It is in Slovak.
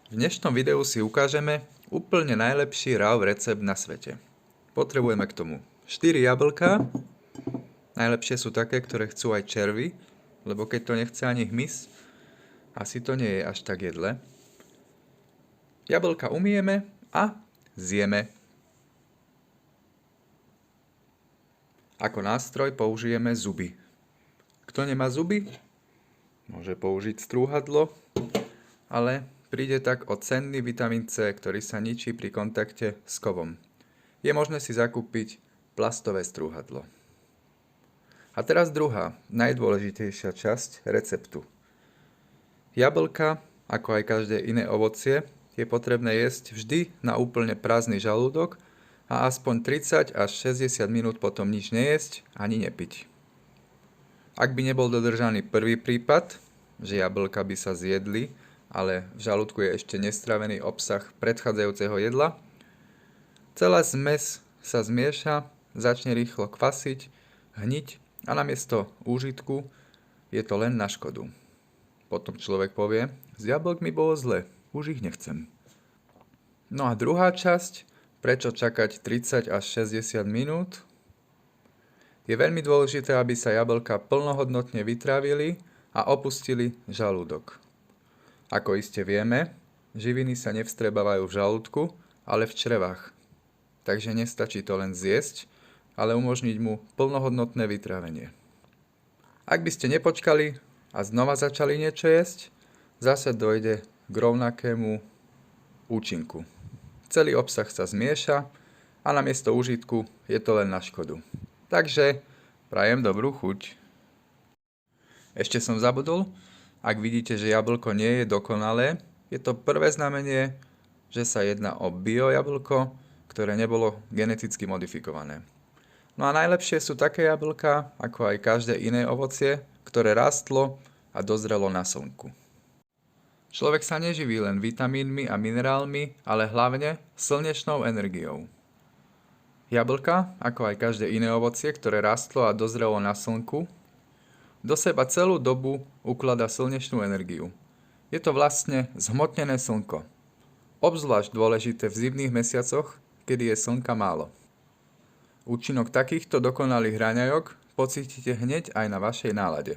V dnešnom videu si ukážeme úplne najlepší raw recept na svete. Potrebujeme k tomu 4 jablká. Najlepšie sú také, ktoré chcú aj červy, lebo keď to nechce ani hmyz, asi to nie je až tak jedle. Jablka umieme a zjeme. Ako nástroj použijeme zuby. Kto nemá zuby, môže použiť strúhadlo, ale príde tak o cenný vitamín C, ktorý sa ničí pri kontakte s kovom. Je možné si zakúpiť plastové strúhadlo. A teraz druhá, najdôležitejšia časť receptu. Jablka, ako aj každé iné ovocie, je potrebné jesť vždy na úplne prázdny žalúdok a aspoň 30 až 60 minút potom nič nejesť ani nepiť. Ak by nebol dodržaný prvý prípad, že jablka by sa zjedli, ale v žalúdku je ešte nestravený obsah predchádzajúceho jedla, celá zmes sa zmieša, začne rýchlo kvasiť, hniť a namiesto úžitku je to len na škodu. Potom človek povie, z jablok mi bolo zle, už ich nechcem. No a druhá časť, prečo čakať 30 až 60 minút? Je veľmi dôležité, aby sa jablka plnohodnotne vytrávili a opustili žalúdok. Ako iste vieme, živiny sa nevstrebávajú v žalúdku, ale v črevách. Takže nestačí to len zjesť, ale umožniť mu plnohodnotné vytrávenie. Ak by ste nepočkali a znova začali niečo jesť, zase dojde k rovnakému účinku. Celý obsah sa zmieša a namiesto užitku je to len na škodu. Takže prajem dobrú chuť. Ešte som zabudol, ak vidíte, že jablko nie je dokonalé, je to prvé znamenie, že sa jedná o bio jablko, ktoré nebolo geneticky modifikované. No a najlepšie sú také jablká, ako aj každé iné ovocie, ktoré rastlo a dozrelo na slnku. Človek sa neživí len vitamínmi a minerálmi, ale hlavne slnečnou energiou. Jablka, ako aj každé iné ovocie, ktoré rastlo a dozrelo na slnku, do seba celú dobu ukladá slnečnú energiu. Je to vlastne zhmotnené slnko. Obzvlášť dôležité v zimných mesiacoch, kedy je slnka málo. Účinok takýchto dokonalých raňajok pocítite hneď aj na vašej nálade.